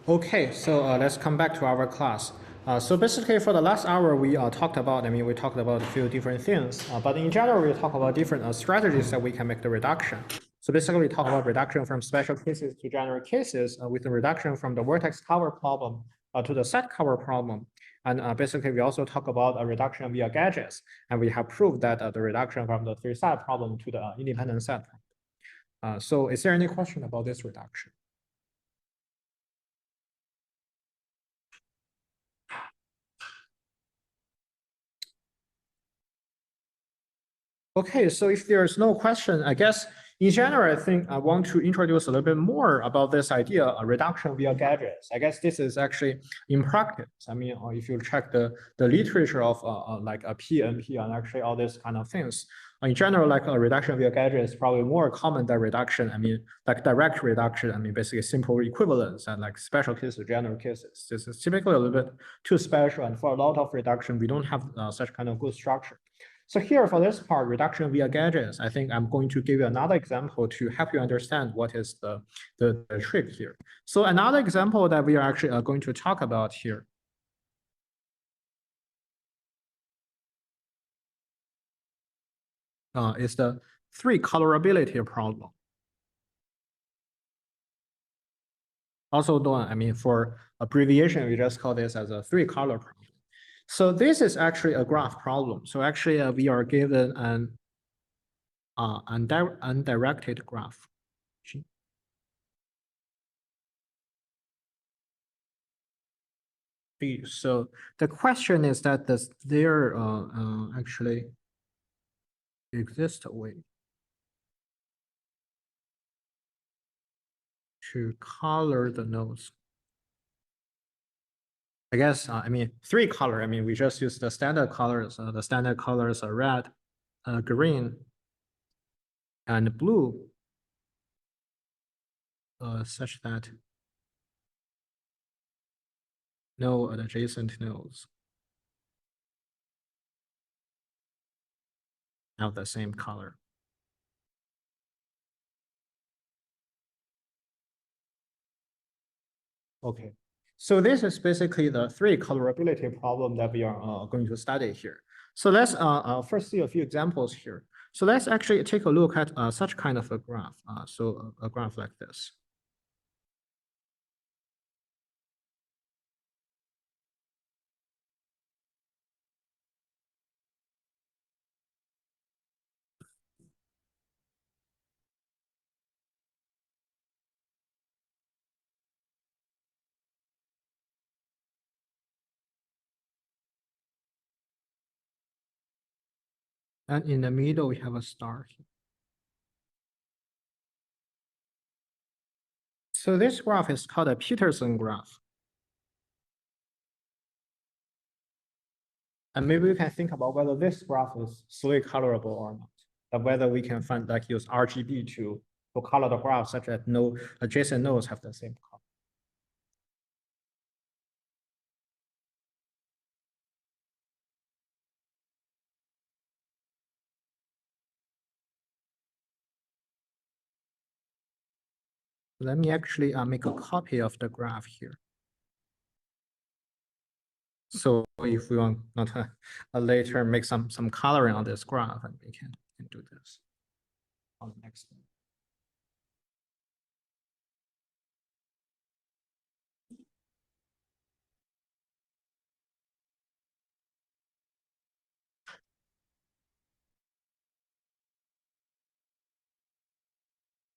Okay, so let's come back to our class. So basically, for the last hour, we talked about, we talked about a few different things, but in general, we talk about different strategies that we can make the reduction. So basically, we talk about reduction from special cases to general cases with the reduction from the vertex cover problem to the set cover problem. And basically, we also talk about a reduction via gadgets, and we have proved that the reduction from the three set problem to the independent set problem. So is there any question about this reduction? Okay, so if there's no question, I guess in general, I think I want to introduce a little bit more about this idea, a reduction via gadgets. I guess this is actually in practice. If you check the literature of like a PNP and actually all these kind of things, in general, like a reduction via gadget is probably more common than reduction. Like direct reduction. Basically simple equivalence and like special cases, general cases. This is typically a little bit too special, and for a lot of reduction, we don't have such kind of good structure. So here for this part, reduction via gadgets, I think I'm going to give you another example to help you understand what is the trick here. So another example that we are actually going to talk about here is the three colorability problem. Also known, for abbreviation, we just call this as a three color problem. So this is actually a graph problem. So actually we are given an undirected graph. So the question is that does there actually exist a way to color the nodes? I guess, three color, we just use the standard colors. The standard colors are red, green, and blue, such that no adjacent nodes have the same color. Okay, so this is basically the three colorability problem that we are going to study here. So let's first see a few examples here. So let's actually take a look at such kind of a graph. So a graph like this. And in the middle, we have a star here. So this graph is called a Peterson graph. And maybe we can think about whether this graph is fully colorable or not. But whether we can find like use RGB to color the graph such that no adjacent nodes have the same color. Let me actually make a copy of the graph here. So if we want not later make some coloring on this graph, and we can do this on the next one.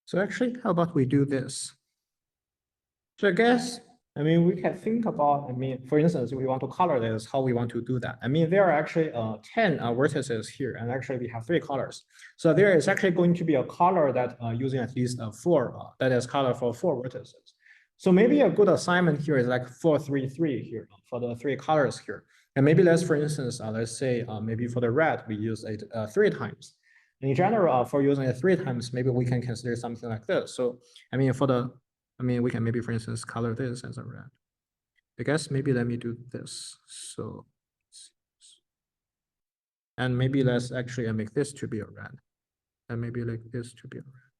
So actually, how about we do this? So I guess, we can think about, for instance, we want to color this, how we want to do that. There are actually 10 vertices here, and actually we have three colors. So there is actually going to be a color that using at least four, that is color for four vertices. So maybe a good assignment here is like 4, 3, 3 here for the three colors here. And maybe let's, for instance, let's say maybe for the red, we use it 3 times. And in general, for using it 3 times, maybe we can consider something like this. So, for the we can maybe, for instance, color this as a red. I guess maybe let me do this. So, and maybe let's actually make this to be a red. And maybe like this to be a red.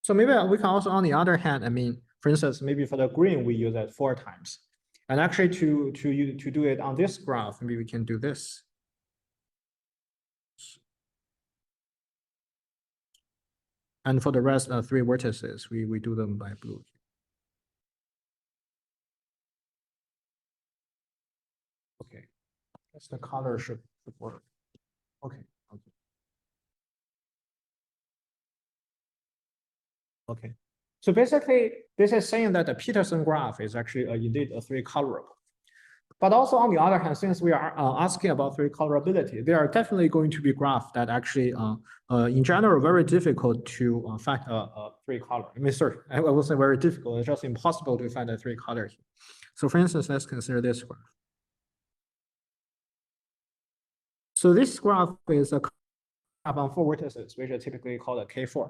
So maybe we can also, on the other hand, I mean, for instance, maybe for the green, we use it 4 times. And actually to do it on this graph, maybe we can do this. And for the rest 3 vertices, we do them by blue. Okay, that's the color should work. Okay, okay. Okay. So basically, this is saying that the Peterson graph is actually indeed a 3 colorable. But also on the other hand, since we are asking about 3 colorability, there are definitely going to be graphs that actually, in general, very difficult to find a 3 color. I mean, sorry, I will say very difficult. It's just impossible to find a 3 color here. So for instance, let's consider this graph. So this graph is a graph on 4 vertices, which is typically called a K4.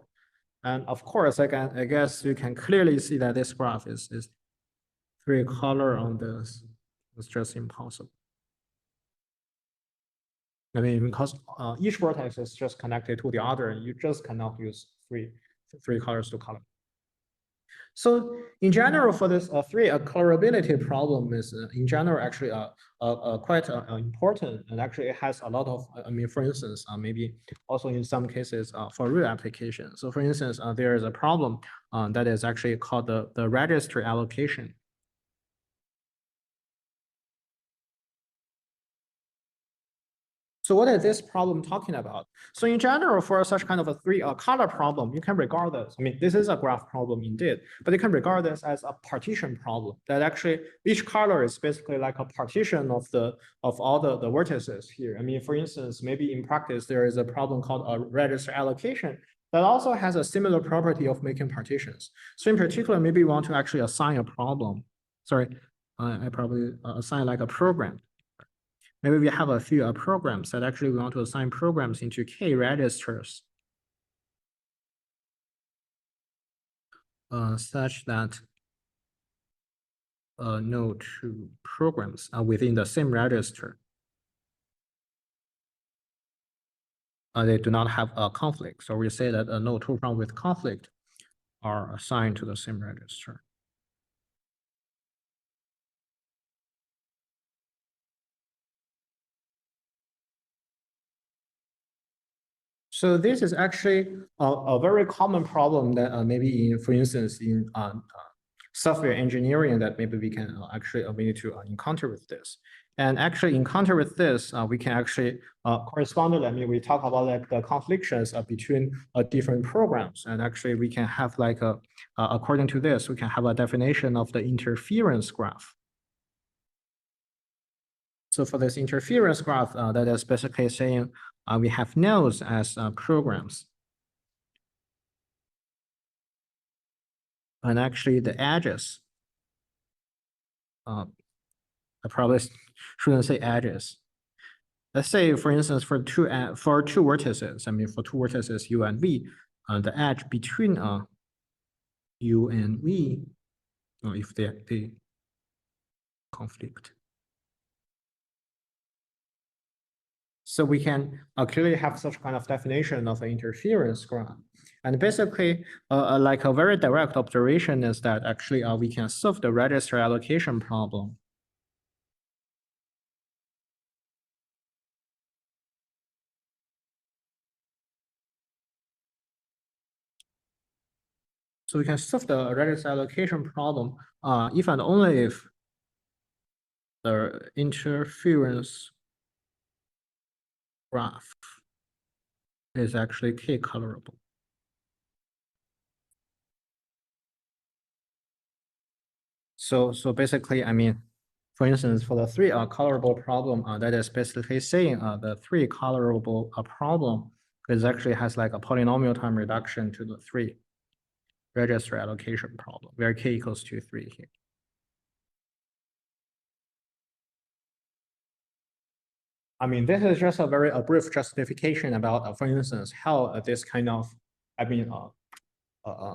And of course, I guess you can clearly see that this graph is 3 color on this. It's just impossible. I mean, because each vertex is just connected to the other, and you just cannot use three colors to color. So in general, for this 3 colorability problem is in general actually quite important, and actually it has a lot of, I mean, for instance, maybe also in some cases for real application. So for instance, there is a problem that is actually called the register allocation. So what is this problem talking about? So in general, for such kind of a 3 color problem, you can regard this, I mean, this is a graph problem indeed, but you can regard this as a partition problem, that actually each color is basically like a partition of all the vertices here. I mean, for instance, maybe in practice, there is a problem called a register allocation that also has a similar property of making partitions. So in particular, maybe you want to actually assign a problem. Sorry, I probably assign like a program. Maybe we have a few programs that actually we want to assign programs into K registers such that no 2 programs are within the same register. They do not have a conflict. So we say that no 2 programs with conflict are assigned to the same register. So this is actually a very common problem that maybe in, for instance, in software engineering that maybe we can actually we need to encounter with this. And actually encounter with this, we can actually correspondingly, I mean, we talk about like the conflictions between different programs. And actually we can have like according to this, we can have a definition of the interference graph. So for this interference graph, that is basically saying we have nodes as programs. And actually the edges, I probably shouldn't say edges. Let's say, for instance, for two vertices, I mean, for 2 vertices U and V, the edge between U and V, if they conflict. So we can clearly have such kind of definition of an interference graph. And basically, like a very direct observation is that actually we can solve the register allocation problem. So we can solve the register allocation problem if and only if the interference graph is actually K colorable. So basically, I mean, for instance, for the 3 colorable problem, that is basically saying the 3 colorable problem is actually has like a polynomial time reduction to the 3 register allocation problem, where K equals to 3 here. I mean, this is just a very brief justification about, for instance, how this kind of, I mean,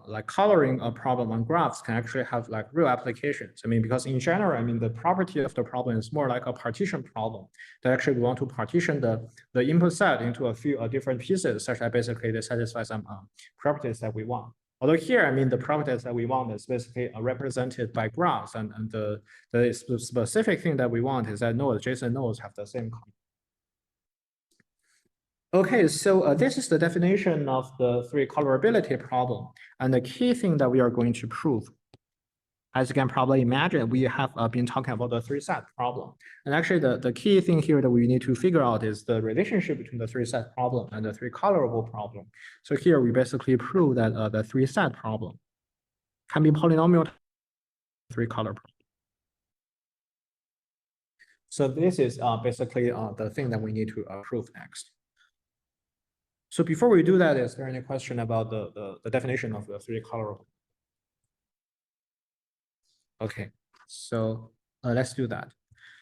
like coloring a problem on graphs can actually have like real applications. I mean, because in general, I mean, the property of the problem is more like a partition problem that actually we want to partition the input set into a few different pieces, such that basically they satisfy some properties that we want. Although here, I mean, the properties that we want is basically represented by graphs, and the specific thing that we want is that nodes, JSON nodes have the same content. Okay, so this is the definition of the three colorability problem. And the key thing that we are going to prove, as you can probably imagine, we have been talking about the three set problem. And actually the key thing here that we need to figure out is the relationship between the three set problem and the three colorable problem. So here we basically prove that the three set problem can be polynomial three color problem. So this is basically the thing that we need to prove next. So before we do that, is there any question about the definition of the three colorable? Okay, so let's do that.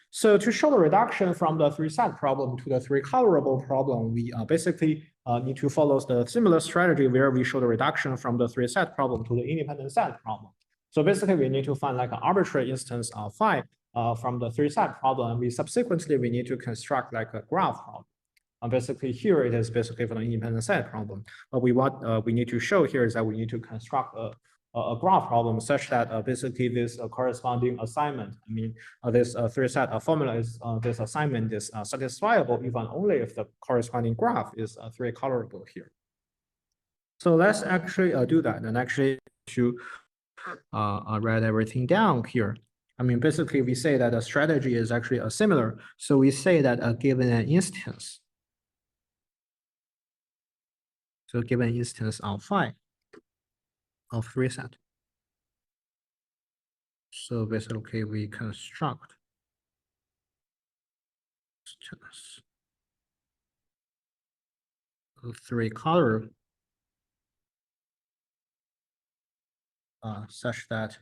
So to show the reduction from the three set problem to the three colorable problem, we basically need to follow the similar strategy where we show the reduction from the three set problem to the independent set problem. So basically we need to find like an arbitrary instance of phi from the three set problem. And we need to construct like a graph problem. Basically here it is basically for the independent set problem. But we need to show here is that we need to construct a graph problem such that basically this corresponding assignment, I mean, this three set formula is this assignment is satisfiable even only if the corresponding graph is three colorable here. So let's actually do that and actually to write everything down here. I mean, basically we say that the strategy is actually similar. So we say that given an instance, so given an instance of phi of three set. So basically we construct three color such that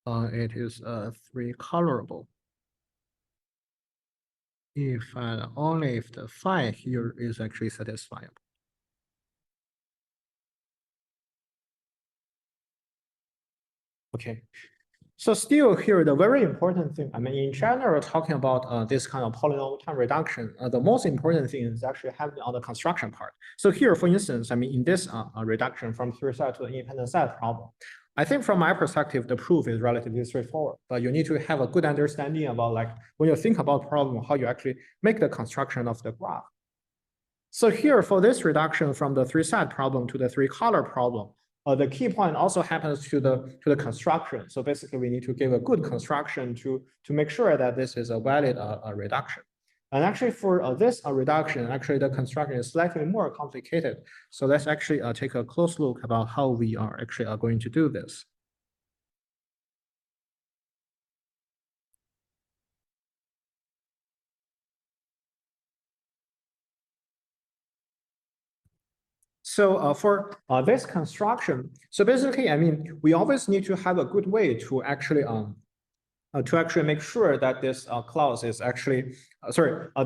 it is three colorable if and only if the phi here is actually satisfiable. Okay, so still here, the very important thing, I mean, in general, talking about this kind of polynomial time reduction, the most important thing is actually having on the construction part. So here, for instance, I mean, in this reduction from three set to the independent set problem, I think from my perspective, the proof is relatively straightforward, but you need to have a good understanding about like, when you think about problem, how you actually make the construction of the graph. So here for this reduction from the three set problem to the three color problem, the key point also happens to the construction. So basically we need to give a good construction to make sure that this is a valid reduction. And actually for this reduction, actually the construction is slightly more complicated. So let's actually take a close look about how we are actually going to do this. So for this construction, so basically, I mean, we always need to have a good way to actually make sure that this clause is actually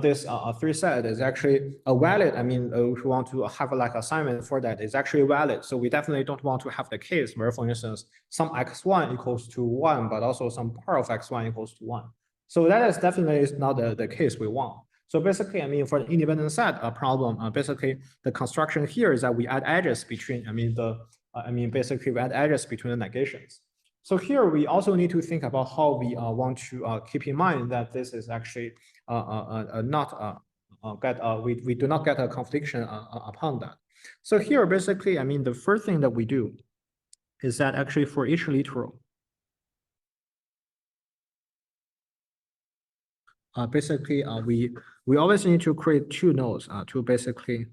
this three set is actually valid. I mean, if we want to have like assignment for that, is actually valid. So we definitely don't want to have the case where, for instance, some x1 equals to 1, but also some part of x1 equals to 1. So that is definitely not the case we want. So basically, I mean, for the independent set problem, basically the construction here is that we add edges between, basically we add edges between the negations. So here we also need to think about how we want to keep in mind that this is actually we do not get a confliction upon that. So here basically, I mean, the first thing that we do is that actually for each literal, basically we always need to create two nodes to basically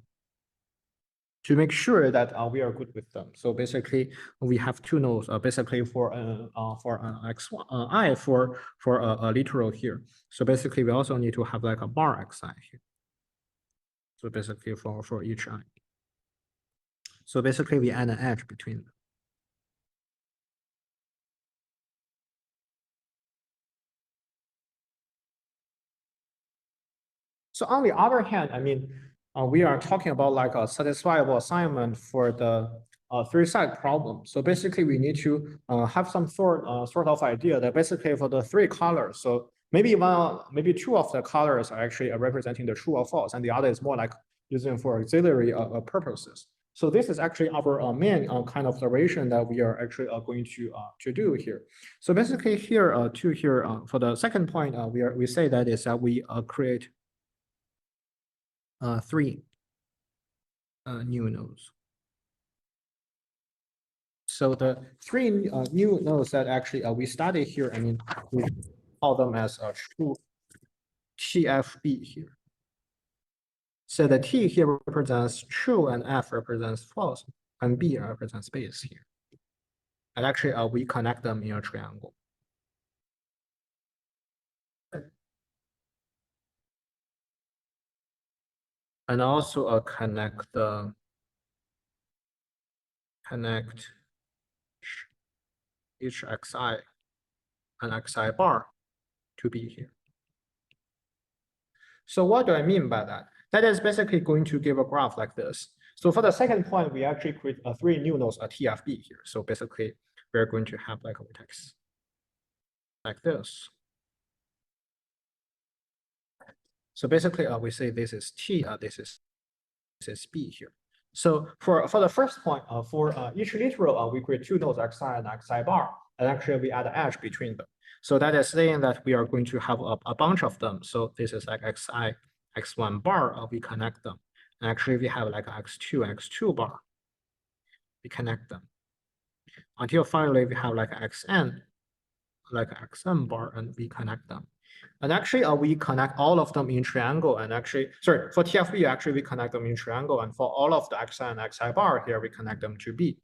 to make sure that we are good with them. So basically we have two nodes basically for x1 I for a literal here. So basically we also need to have like a bar xi here. So basically for each I. So basically we add an edge between them. So on the other hand, I mean, we are talking about like a satisfiable assignment for the three set problem. So basically we need to have some sort of idea that basically for the three colors, so maybe two of the colors are actually representing the true or false, and the other is more like using for auxiliary purposes. So this is actually our main kind of operation that we are actually going to do here. So basically here for the second point, we say that is that we create three new nodes. So the three new nodes that actually we study here, I mean, we call them as true TFB here. So the T here represents true and F represents false and B represents base here. And actually we connect them in a triangle. And also connect each xi and xi bar to be here. So what do I mean by that? That is basically going to give a graph like this. So for the second point, we actually create three new nodes, a TFB here. So basically, we're going to have like a vertex like this. So basically, we say this is T, this is B here. So for the first point, for each literal, we create two nodes, xi and xi bar, and actually we add an edge between them. So that is saying that we are going to have a bunch of them. So this is like xi, x1 bar, we connect them. And actually we have like x2 bar, we connect them. Until finally we have like xn bar, and we connect them. And actually we connect all of them in triangle, and actually, sorry, for TFB, actually we connect them in triangle, and for all of the xi and xi bar here, we connect them to B.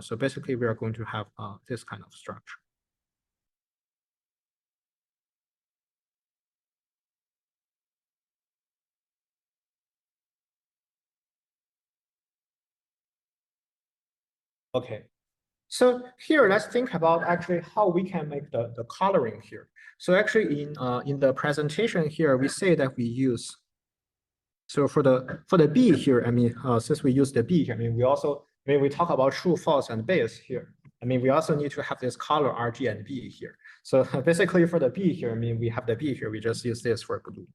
So basically we are going to have this kind of structure. Okay, so here let's think about actually how we can make the coloring here. So actually in the presentation here, we say that we use, so for the B here, I mean, since we use the B here, I mean, we talk about true, false, and base here. I mean, we also need to have this color RG and B here. So basically for the B here, I mean, we have the B here, we just use this for blue.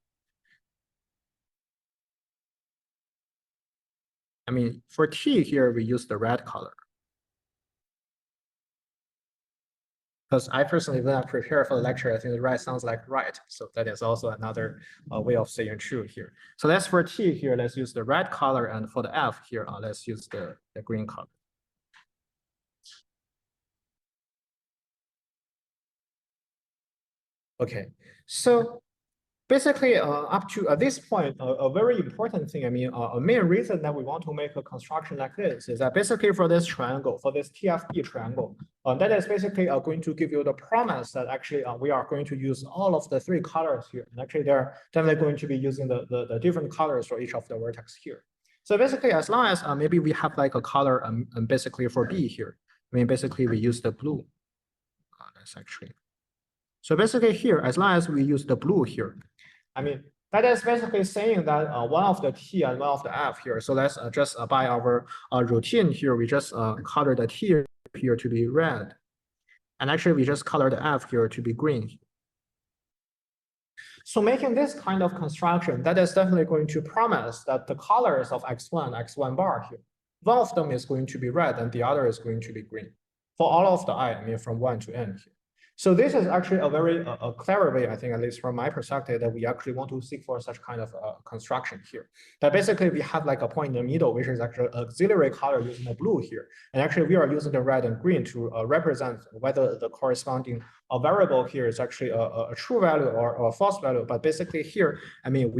I mean, for T here, we use the red color. Because I personally, when I prepare for the lecture, I think the red sounds like right. So that is also another way of saying true here. So that's for T here, let's use the red color. And for the F here, let's use the green color. Okay, so basically, up to this point, a very important thing, I mean, a main reason that we want to make a construction like this is that basically for this triangle, for this TFB triangle, that is basically going to give you the promise that actually we are going to use all of the three colors here. And actually, they're definitely going to be using the different colors for each of the vertex here. So basically, as long as maybe we have like a color basically for B here, I mean, basically we use the blue. That's actually. So basically here, as long as we use the blue here, I mean, that is basically saying that one of the T and one of the F here. So let's just by our routine here, we just color the T here to be red. And actually we just color the F here to be green. So making this kind of construction, that is definitely going to promise that the colors of x1 bar here, one of them is going to be red and the other is going to be green. For all of the I mean from 1 to n here. So this is actually a very clever way, I think, at least from my perspective, that we actually want to seek for such kind of construction here. That basically we have like a point in the middle, which is actually auxiliary color using the blue here. And actually we are using the red and green to represent whether the corresponding variable here is actually a true value or a false value. But basically here, I mean,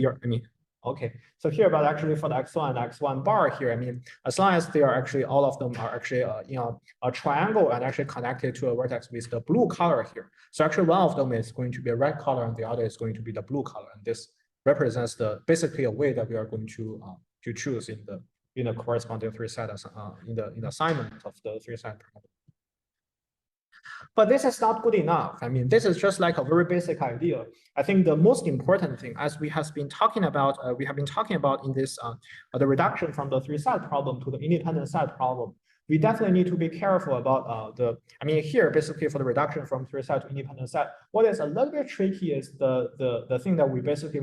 okay, so here, but actually for the x1 and x1 bar here, I mean, as long as they are actually, all of them are actually, a triangle and actually connected to a vertex with the blue color here. So actually one of them is going to be a red color and the other is going to be the blue color. And this represents basically a way that we are going to choose in the corresponding three set in the assignment of the three set problem. But this is not good enough. I mean, this is just like a very basic idea. I think the most important thing, as we have been talking about, in this the reduction from the three set problem to the independent set problem. we definitely need to be careful about I mean, here, basically for the reduction from three set to independent set, what is a little bit tricky is the thing that we basically,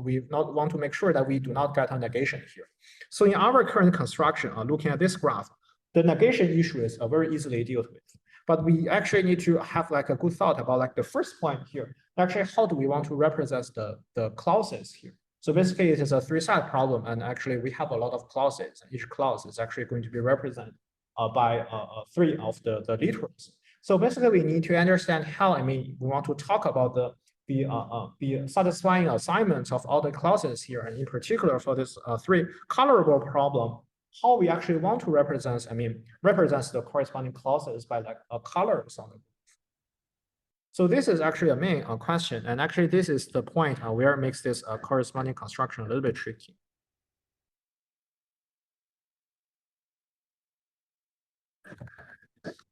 we not want to make sure that we do not get a negation here. So in our current construction, looking at this graph, the negation issue is very easily dealt with. But we actually need to have like a good thought about like the first point here. Actually, how do we want to represent the clauses here? So basically, it is a three-side problem, and actually we have a lot of clauses. Each clause is actually going to be represented by three of the literals. So basically, we need to understand how. I mean, we want to talk about the satisfying assignments of all the clauses here, and in particular for this three colorable problem, how we actually want to represent. I mean, represents the corresponding clauses by like colors on the. So this is actually a main question, and actually this is the point where it makes this corresponding construction a little bit tricky.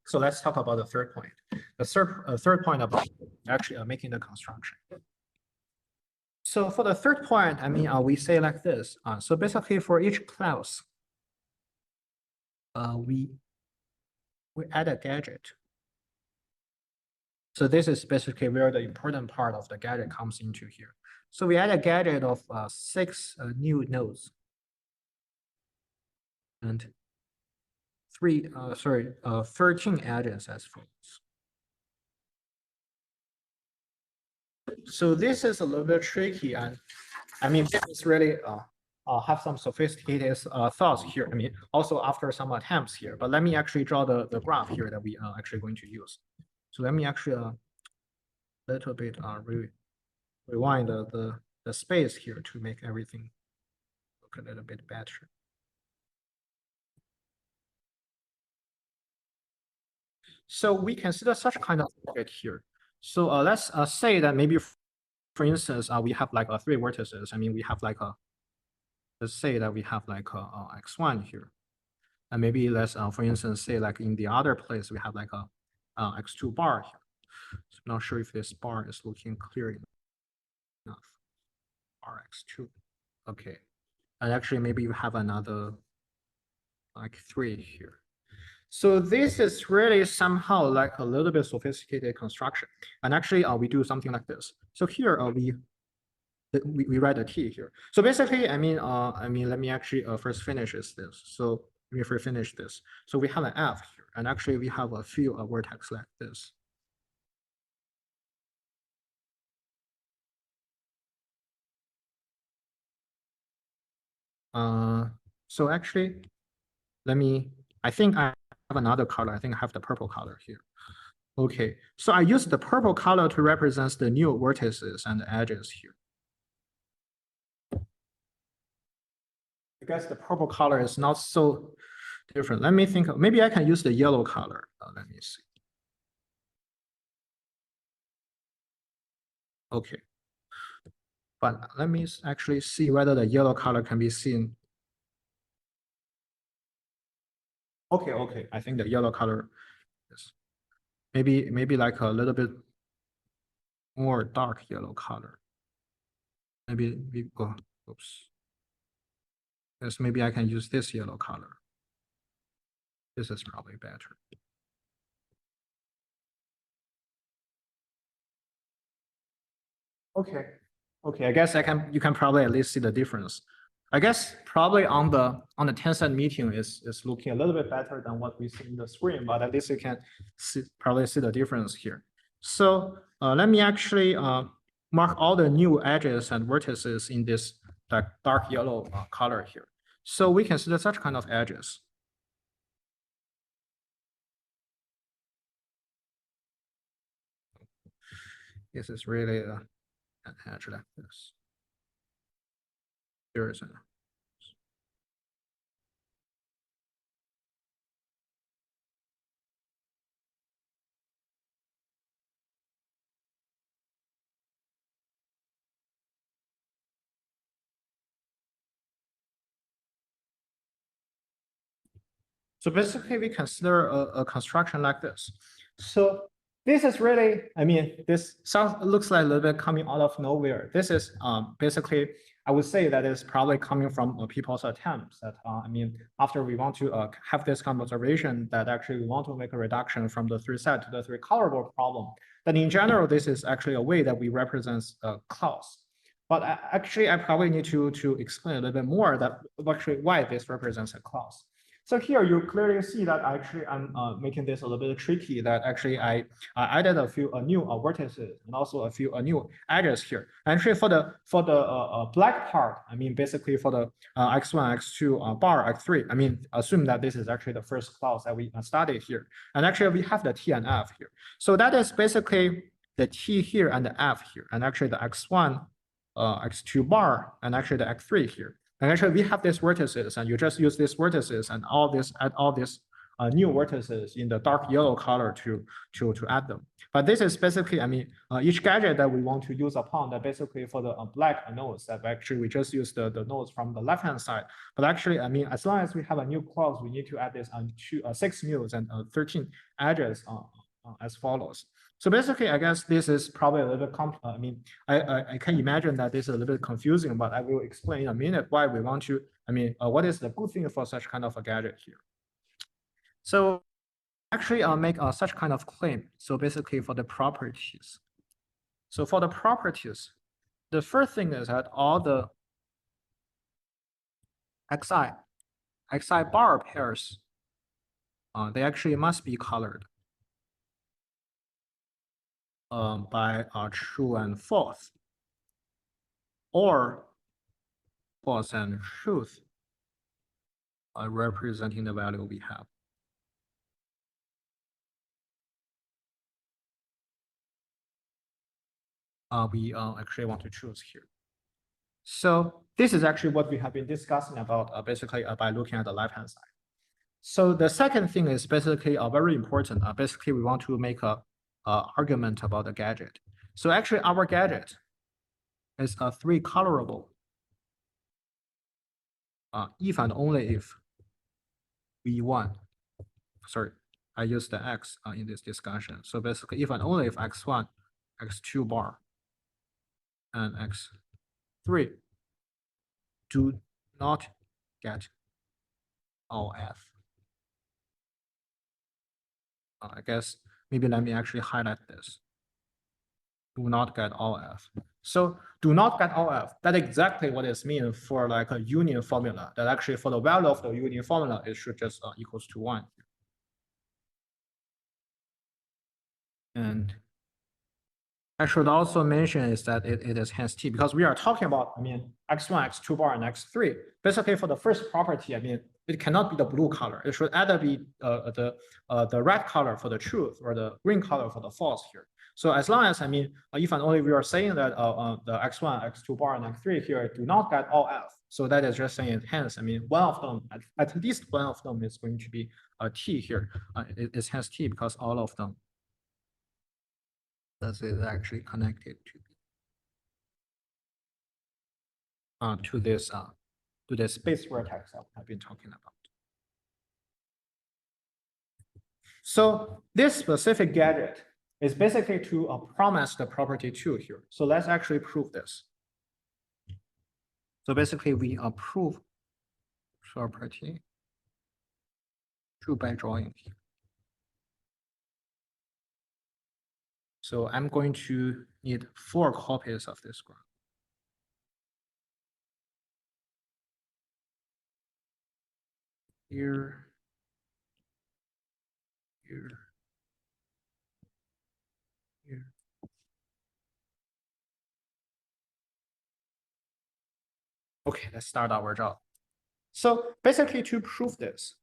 So let's talk about the third point. The third point about actually making the construction. So for the third point, I mean, we say like this. So basically for each clause, we add a gadget. So this is basically where the important part of the gadget comes into here. So we add a gadget of 6 new nodes and 13 edges as follows. So this is a little bit tricky, and I mean, this is really have some sophisticated thoughts here. I mean, also after some attempts here, but let me actually draw the graph here that we are actually going to use. So let me actually a little bit rewind the space here to make everything look a little bit better. So we consider such kind of object here. So let's say that maybe, for instance, we have like 3 vertices. I mean, we have like let's say that we have like x1 here, and maybe let's for instance say like in the other place we have like a x2 bar here. So I'm not sure if this bar is looking clear enough. Rx2, okay, and actually maybe you have another like 3 here. So this is really somehow like a little bit sophisticated construction, and actually we do something like this. So here we write a t here. So basically, I mean, let me actually first finish this. So let me first finish this. So we have an f here, and actually we have a few vertex like this. So actually, I think I have another color. I think I have the purple color here. Okay, so I use the purple color to represent the new vertices and the edges here. I guess the purple color is not so different. Let me think. Maybe I can use the yellow color. Let me see. Okay. But let me actually see whether the yellow color can be seen. Okay. I think the yellow color is maybe like a little bit more dark yellow color. Maybe we go, oops. Yes, maybe I can use this yellow color. This is probably better. Okay, I guess you can probably at least see the difference. I guess probably on the Tencent meeting is looking a little bit better than what we see in the screen, but at least you can probably see the difference here. So let me actually mark all the new edges and vertices in this like dark yellow color here. So we consider such kind of edges. This is really an edge like this. There is a. So basically, we consider a construction like this. So this is really, I mean, this looks like a little bit coming out of nowhere. This is basically, I would say that is probably coming from people's attempts that, I mean, after we want to have this kind of observation that actually we want to make a reduction from the three set to the three colorable problem, then in general, this is actually a way that we represent a clause. But actually, I probably need to explain a little bit more that actually why this represents a clause. So here you clearly see that actually I'm making this a little bit tricky, that actually I added a few new vertices and also a few new edges here. Actually for the black part, I mean basically for the x1, x2 bar, x3, I mean assume that this is actually the first clause that we studied here. And actually we have the T and F here. So that is basically the T here and the F here, and actually the x1, x2 bar, and actually the x3 here. And actually, we have these vertices, and you just use these vertices and add all these new vertices in the dark yellow color to add them. But this is basically, I mean, each gadget that we want to use upon that basically for the black nodes that actually we just use the nodes from the left hand side. But actually, I mean, as long as we have a new clause, we need to add this 6 mules and 13 edges as follows. So basically, I guess this is probably a little bit I mean, I can imagine that this is a little bit confusing, but I will explain in a minute why we want to, I mean, what is the good thing for such kind of a gadget here. So actually make such kind of claim. So basically for the properties. So for the properties, the first thing is that all the xi bar pairs, they actually must be colored by true and false, or false and truth, representing the value we have. We actually want to choose here. So this is actually what we have been discussing about basically by looking at the left-hand side. So the second thing is basically very important. Basically, we want to make a argument about the gadget. So actually, our gadget is three colorable if and only if V1. Sorry, I used the X in this discussion. So basically, if and only if X1, X2 bar, and X3 do not get all F. I guess maybe let me actually highlight this. Do not get all F. So do not get all F. That's exactly what it means for like a union formula. That actually for the value of the union formula, it should just equals to 1. And I should also mention is that it is hence T, because we are talking about, I mean, X1, X2 bar, and X3. Basically for the first property, I mean, it cannot be the blue color. It should either be the red color for the truth or the green color for the false here. So as long as, I mean, if and only we are saying that the X1, X2 bar, and X3 here do not get all F. So that is just saying hence, I mean, one of them, at least one of them is going to be a T here. It is hence T because all of them that is actually connected to this space vertex that I've been talking about. So this specific gadget is basically to promise the property 2 here. So let's actually prove this. So basically we prove property 2 by drawing here. So I'm going to need 4 copies of this graph. Here, here, here. Okay, let's start our job. So basically to prove this,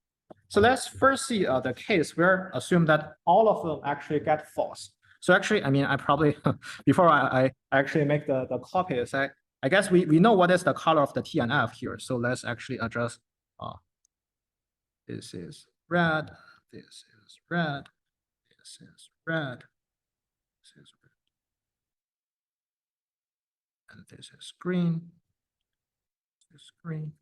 so let's first see the case where assume that all of them actually get false. So actually, I mean, I probably, before I actually make the copies, I guess we know what is the color of the T and F here. So let's actually adjust, this is red, this is red, this is red, this is red, and this is green, this is green.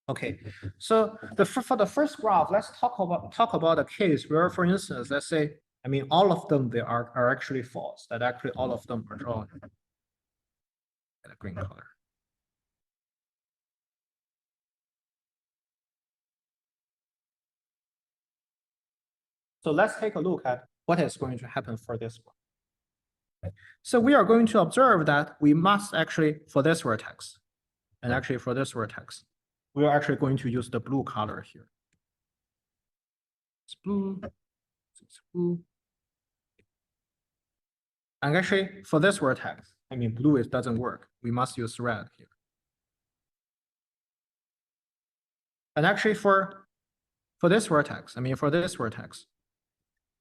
Okay, so for the first graph, let's talk about a case where, for instance, let's say I mean, all of them, they are actually false, that actually all of them are drawn in a green color. So let's take a look at what is going to happen for this one. So we are going to observe that we must actually, for this vertex, and actually for this vertex, we are actually going to use the blue color here. It's blue, it's blue. And actually for this vertex, I mean, blue, it doesn't work. We must use red here. And actually for this vertex, I mean, for this vertex,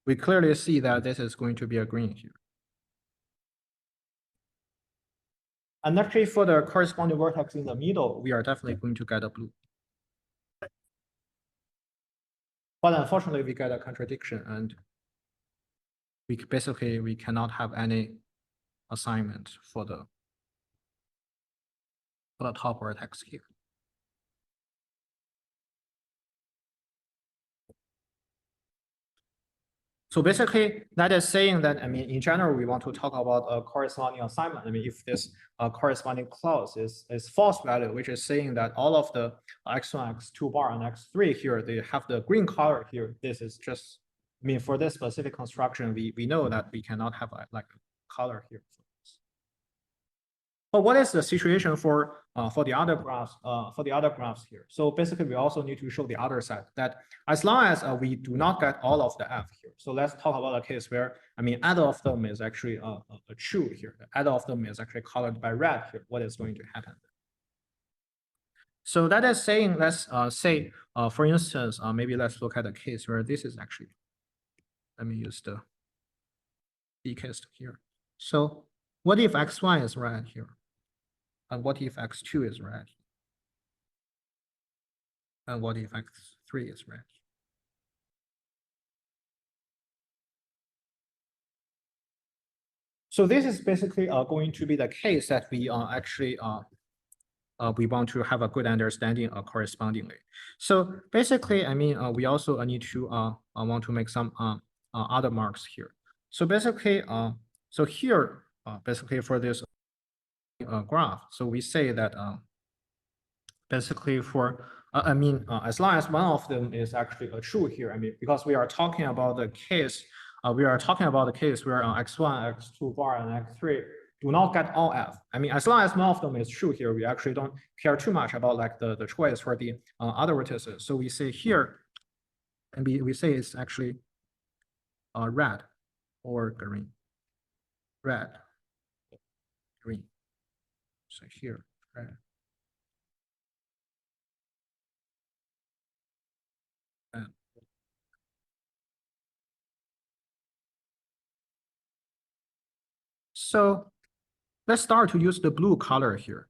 we clearly see that this is going to be a green here. And actually for the corresponding vertex in the middle, we are definitely going to get a blue. But unfortunately, we get a contradiction, and we cannot have any assignment for the top vertex here. So basically, that is saying that, I mean, in general, we want to talk about a corresponding assignment. I mean, if this corresponding clause is false value, which is saying that all of the x1, x2 bar, and x3 here, they have the green color here. This is just, I mean, for this specific construction, we know that we cannot have like a color here. But what is the situation for the other graphs here? So basically, we also need to show the other side, that as long as we do not get all of the f here. So let's talk about a case where, I mean, either of them is actually a true here. Either of them is actually colored by red here. What is going to happen? So that is saying, let's say, for instance, maybe let's look at a case where this is actually, let me use the B case here. So what if x1 is red here? And what if x2 is red? And what if x3 is red? So this is basically going to be the case that we actually we want to have a good understanding correspondingly. So basically, I mean, we also need to want to make some other marks here. So basically, so here, basically for this graph, so we say that basically for, I mean, as long as one of them is actually a true here, I mean, because we are talking about the case, where x1, x2 bar, and x3 do not get all f. I mean, as long as one of them is true here, we actually don't care too much about like the choice for the other vertices. So we say here, and we say it's actually red or green, red, green. So here, red. So let's start to use the blue color here.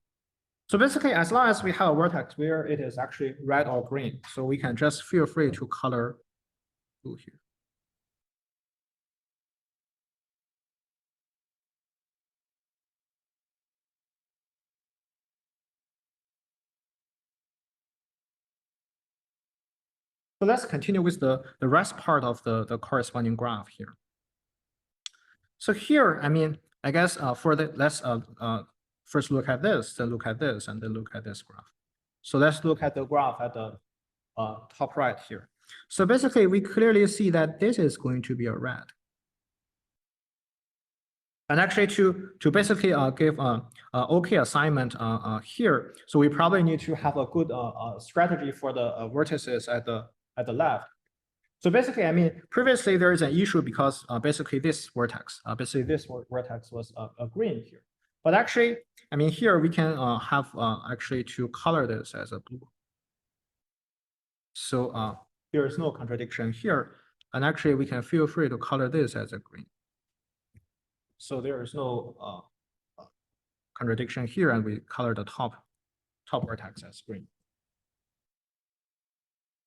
So basically, as long as we have a vertex where it is actually red or green, so we can just feel free to color blue here. So let's continue with the rest part of the corresponding graph here. So here, I mean, I guess for the, let's first look at this, then look at this, and then look at this graph. So let's look at the graph at the top right here. So basically, we clearly see that this is going to be a red. And actually, to basically give okay assignment here, so we probably need to have a good strategy for the vertices at the left. So basically, I mean, previously there is an issue because basically this vertex was a green here. But actually, I mean, here we can have actually to color this as a blue. So there is no contradiction here. And actually, we can feel free to color this as a green. So there is no contradiction here, and we color the top vertex as green.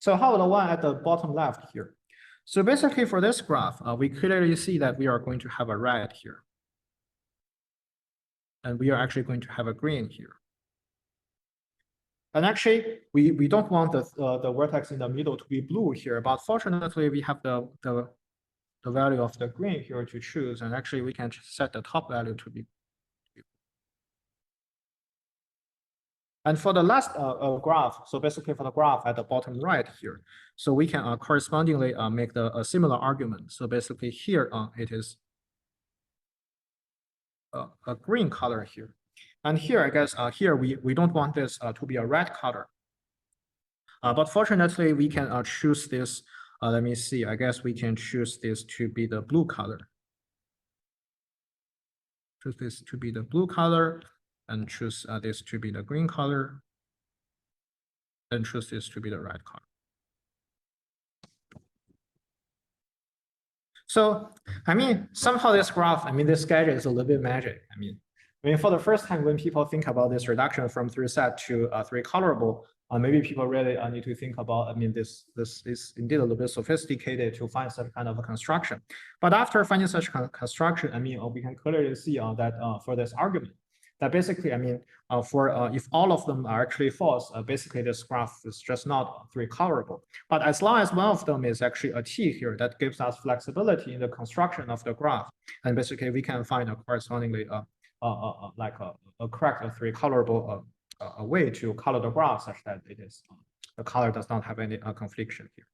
So how about the one at the bottom left here? So basically for this graph, we clearly see that we are going to have a red here. And we are actually going to have a green here. And actually, we don't want the vertex in the middle to be blue here, but fortunately we have the the value of the green here to choose, and actually we can set the top value to be. And for the last graph, so basically for the graph at the bottom right here, so we can correspondingly make a similar argument. So basically here it is a green color here. And here, I guess, here we don't want this to be a red color. But fortunately, we can choose this. Let me see. I guess we can choose this to be the blue color. Choose this to be the blue color, and choose this to be the green color, and choose this to be the red color. So, I mean, somehow this graph, I mean, this gadget is a little bit magic. I mean, for the first time, when people think about this reduction from 3 set to 3 colorable, maybe people really need to think about, I mean, this is indeed a little bit sophisticated to find some kind of a construction. But after finding such construction, I mean, we can clearly see that for this argument, that basically, I mean, if all of them are actually false, basically this graph is just not 3 colorable. But as long as one of them is actually a T here, that gives us flexibility in the construction of the graph. And basically we can find a correspondingly like a correct 3 colorable a way to color the graph such that it is the color does not have any confliction here.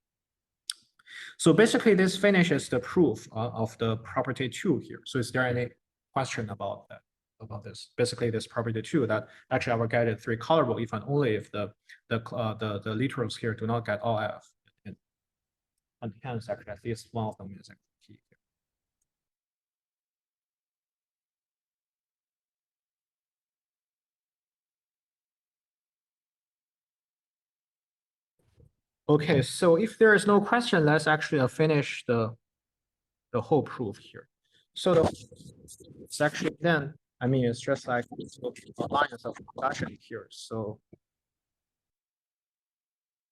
So basically this finishes the proof of the property 2 here. So is there any question about that? About this, basically this property 2, that actually our gadget 3 colorable if and only if the literals here do not get all F, and hence actually at least one of them is actually T here. Okay, so if there is no question, let's actually finish the whole proof here. So it's actually then, I mean, it's just like lines of discussion here. So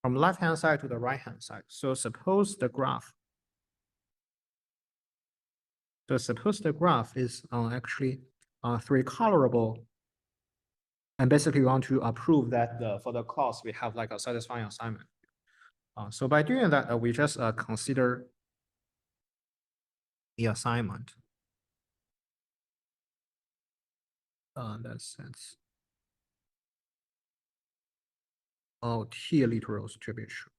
from left-hand side to the right-hand side. So suppose the graph. So suppose the graph is actually 3 colorable. And basically we want to prove that for the clause we have like a satisfying assignment. So by doing that, we just consider the assignment. In that sense. All T literals to be true.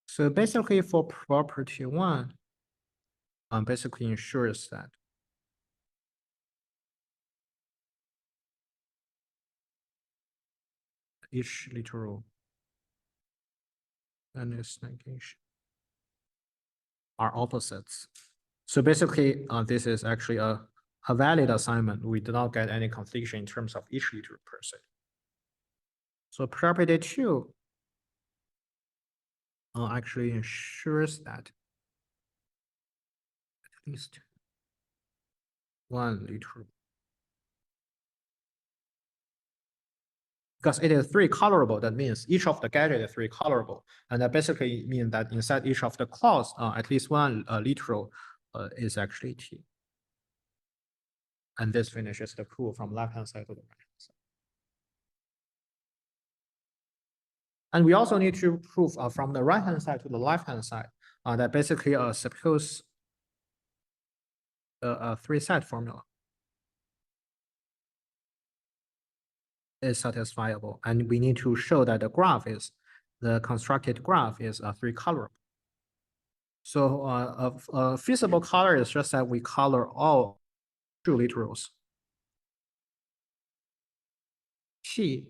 So basically for property 1, basically ensures that each literal and its negation are opposites. So basically, this is actually a valid assignment. We do not get any confliction in terms of each literal per se. So property 2 actually ensures that at least one literal, because it is 3 colorable, that means each of the gadget is 3 colorable, and that basically means that inside each of the clause, at least one literal is actually T. And this finishes the proof from left-hand side to the right-hand side. And we also need to prove from the right-hand side to the left-hand side that basically suppose the 3 set formula is satisfiable, and we need to show that the constructed graph is 3 colorable. So a feasible color is just that we color all true literals T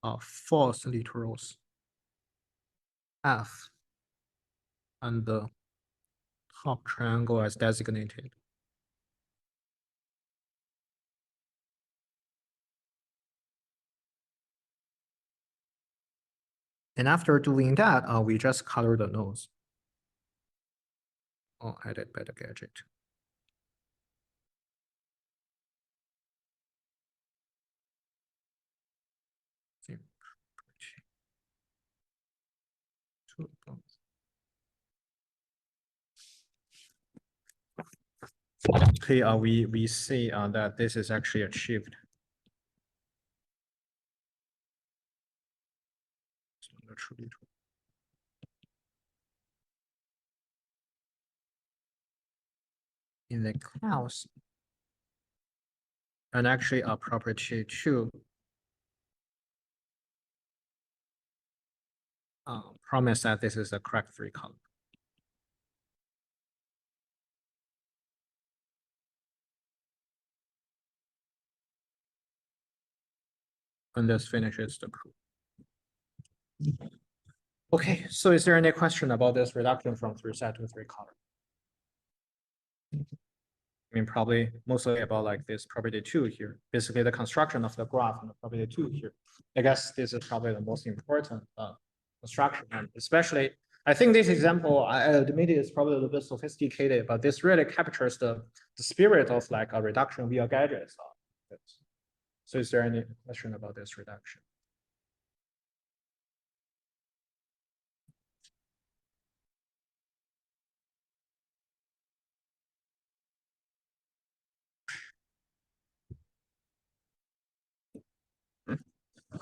of false literals F, and the top triangle as designated. And after doing that, we just color the nodes. Added by the gadget. Okay, we see that this is actually achieved. in the class, and actually a property 2 promise that this is the correct 3 color. And this finishes the proof. Okay, so is there any question about this reduction from 3 set to 3 color? I mean, probably mostly about like this property 2 here, basically the construction of the graph and the property 2 here. I guess this is probably the most important construction, and especially I think this example, I admit it's probably a little bit sophisticated, but this really captures the spirit of like a reduction via gadgets. So is there any question about this reduction?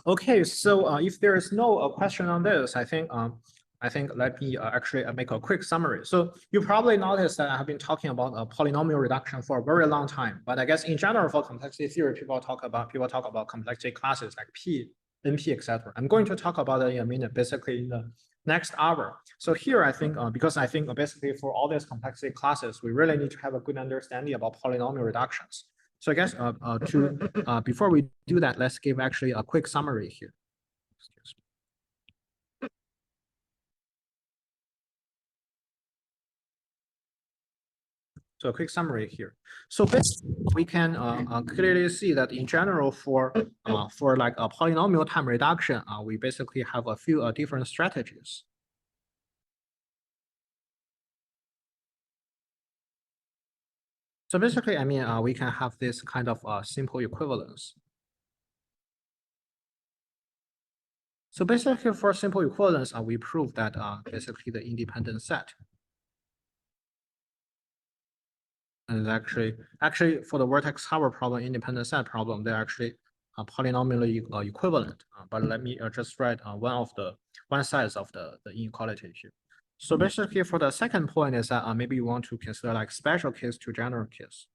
Okay, so if there is no question on this, I think let me actually make a quick summary. So you probably noticed that I have been talking about a polynomial reduction for a very long time, but I guess in general for complexity theory, people talk about complexity classes like P, NP, etc. I'm going to talk about it in a minute, basically in the next hour. So here I think because I think basically for all these complexity classes, we really need to have a good understanding about polynomial reductions. So I guess before we do that, let's give actually a quick summary here. Excuse me. So a quick summary here. So basically, we can clearly see that in general for like a polynomial time reduction, we basically have a few different strategies. So basically, I mean, we can have this kind of simple equivalence. So basically, for simple equivalence, we prove that basically the independent set. And actually for the vertex cover problem, independent set problem, they're actually polynomially equivalent. But let me just write one size of the inequality here. So basically for the second point is that maybe you want to consider like special case to general case.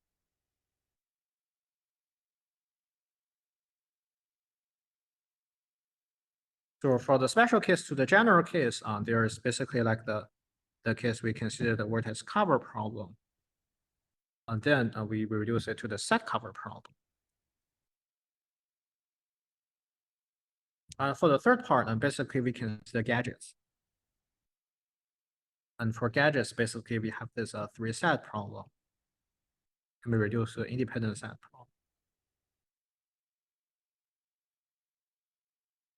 So for the special case to the general case, there is basically like the case we consider the vertex cover problem. And then we reduce it to the set cover problem. For the third part, basically we consider gadgets. And for gadgets, basically we have this 3 set problem. Can be reduced to independent set problem.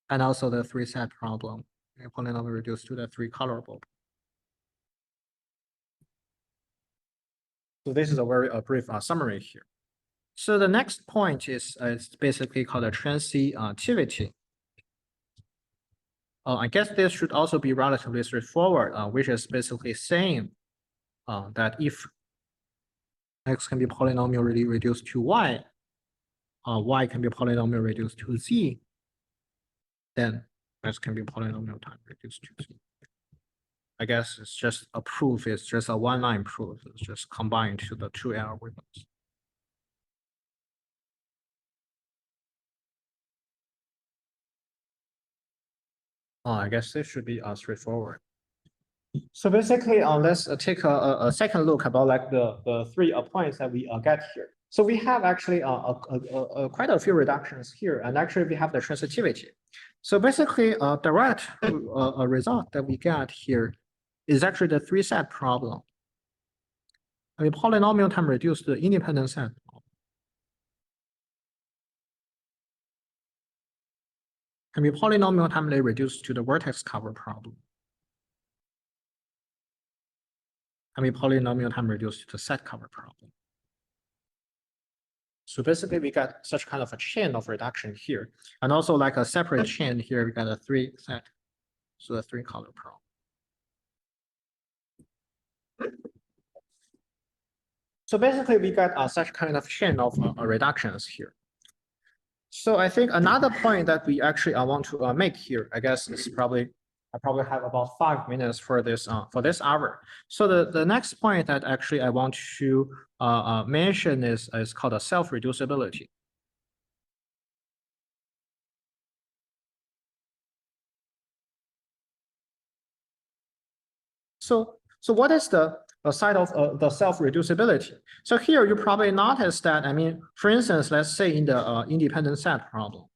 And also the 3 set problem, polynomial reduced to the 3 colorable. So this is a very brief summary here. So the next point is basically called the transitivity. I guess this should also be relatively straightforward, which is basically saying that if x can be polynomially reduced to y, y can be polynomial reduced to z, then x can be polynomial time reduced to z. I guess it's just a proof, it's just a one-line proof, it's just combined to the 2 algorithms. I guess this should be straightforward. So basically, let's take a second look about like the 3 points that we get here. So we have actually quite a few reductions here, and actually we have the transitivity. So basically, direct result that we get here is actually the 3 set problem. I mean, polynomial time reduced to the independent set problem. Can be polynomial timely reduced to the vertex cover problem. Can be polynomial time reduced to the set cover problem. So basically, we got such kind of a chain of reduction here, and also like a separate chain here. We got a 3 set, so the 3 color problem. So basically, we got such kind of chain of reductions here. So I think another point that we actually want to make here, I guess, is I probably have about 5 minutes for this hour. So the next point that actually I want to mention is called a self-reducibility. So what is the side of the self-reducibility? So here you probably notice that, I mean, for instance, let's say in the independent set problem.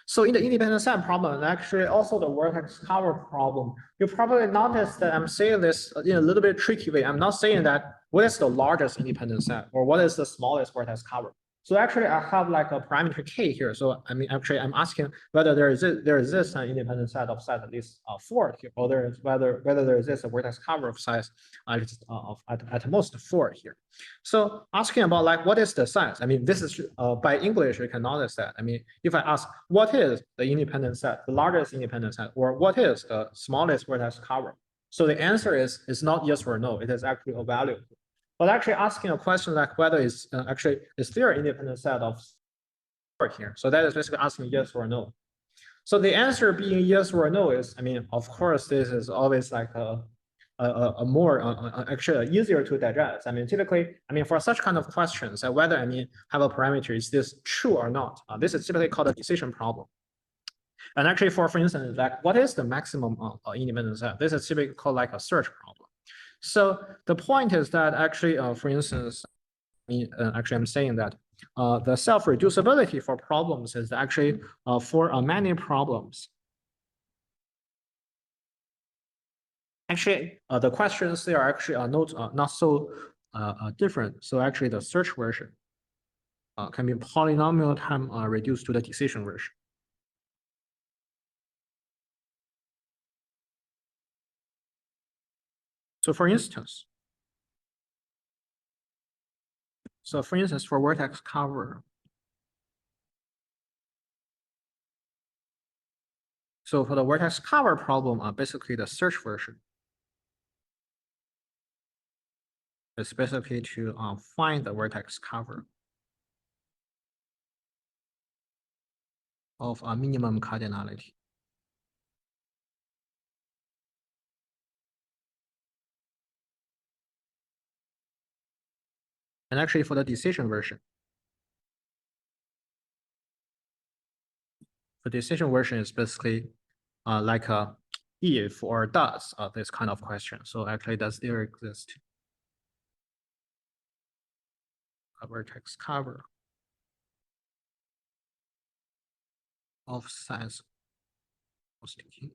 So in the independent set problem, and actually also the vertex cover problem, you probably notice that I'm saying this in a little bit tricky way. I'm not saying that what is the largest independent set or what is the smallest vertex cover. So actually I have like a parameter k here. So I mean, actually I'm asking whether there exists an independent set of size at least 4 here, or there is whether there exists a vertex cover of size at most 4 here. So asking about like what is the size? I mean, this is by English you can notice that. I mean, if I ask what is the independent set, the largest independent set, or what is the smallest vertex cover? So the answer is not yes or no. It is actually a value. But actually asking a question like whether is there an independent set of here? So that is basically asking yes or no. So the answer being yes or no is, I mean, of course, this is always like a more actually easier to digest. I mean, typically, I mean, for such kind of questions, whether I mean have a parameter, is this true or not? This is typically called a decision problem. And actually, for instance, like what is the maximum independent set? This is typically called like a search problem. So the point is that actually, for instance, actually I'm saying that the self-reducibility for problems is actually for many problems. Actually, the questions they are actually not so different. So actually, the search version can be polynomial time reduced to the decision version. So for instance, for vertex cover, so for the vertex cover problem, basically the search version is basically to find the vertex cover of a minimum cardinality. And actually for the decision version, the decision version is basically like a if or does this kind of question. So actually, does there exist a vertex cover of size sticky?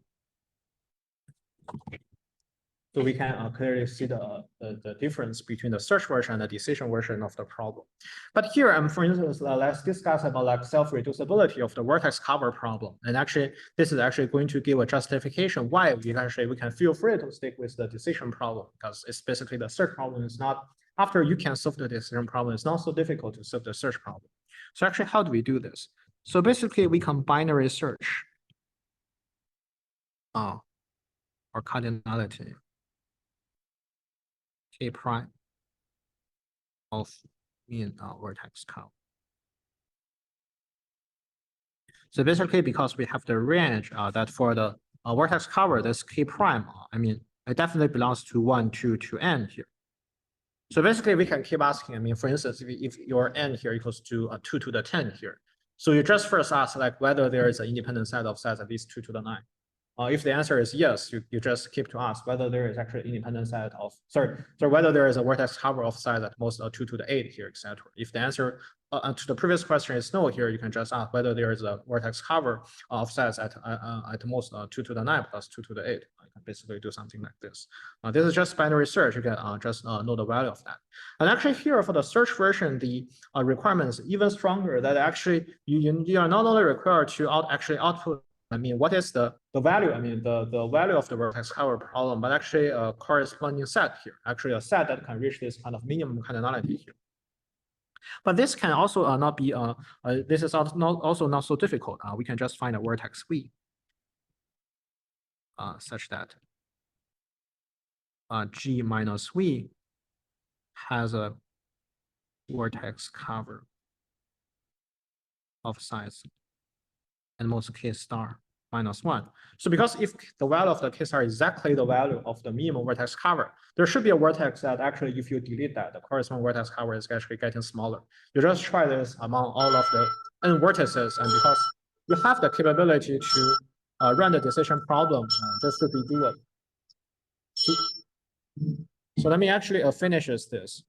So we can clearly see the difference between the search version and the decision version of the problem. But here, for instance, let's discuss about like self-reducibility of the vertex cover problem. And actually, this is actually going to give a justification why we can feel free to stick with the decision problem, because it's basically the search problem is not, after you can solve the decision problem, it's not so difficult to solve the search problem. So actually, how do we do this? So basically, we can binary search or cardinality K prime of mean vertex count. So basically, because we have the range that for the vertex cover, this K prime, I mean, it definitely belongs to 1, 2 to n here. So basically, we can keep asking. I mean, for instance, if your n here equals to 2 to the 10 here, so you just first ask like whether there is an independent set of size at least 2 to the 9. If the answer is yes, you just keep to ask whether there is actually independent set of, so whether there is a vertex cover of size at most 2 to the 8 here, etc. If the answer to the previous question is no here, you can just ask whether there is a vertex cover of size at most 2 to the 9 plus 2 to the 8. You can basically do something like this. This is just binary search. You can just know the value of that. And actually here for the search version, the requirements even stronger, that actually you are not only required to actually output, I mean, what is the value? I mean, the value of the vertex cover problem, but actually a corresponding set here, actually a set that can reach this kind of minimum cardinality here. But this can also not be, this is also not so difficult. We can just find a vertex V such that G minus V has a vertex cover of size and most k star minus 1. So because if the value of the k star is exactly the value of the minimum vertex cover, there should be a vertex that actually, if you delete that, the corresponding vertex cover is actually getting smaller. You just try this among all of the n vertices, and because you have the capability to run the decision problem, this should be doable. So let me actually finish this.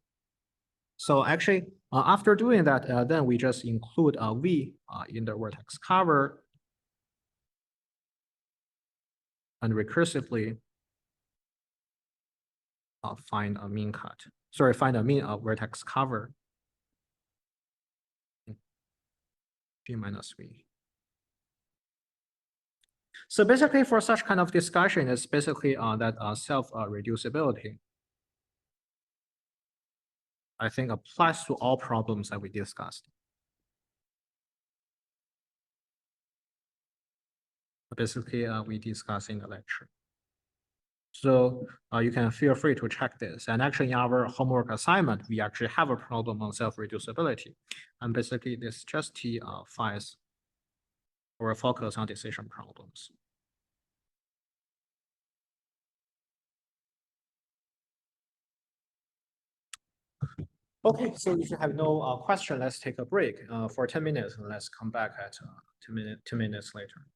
So actually, after doing that, then we just include a v in the vertex cover and recursively find a mean cut. Sorry, find a mean vertex cover G minus V. So basically, for such kind of discussion, it's basically that self-reducibility, I think, applies to all problems that we discussed. Basically, we discussed in the lecture. So you can feel free to check this. And actually, in our homework assignment, we actually have a problem on self-reducibility. And basically, this justifies our focus on decision problems. Okay, so if you have no question, let's take a break for 10 minutes, and let's come back at 2 minutes later.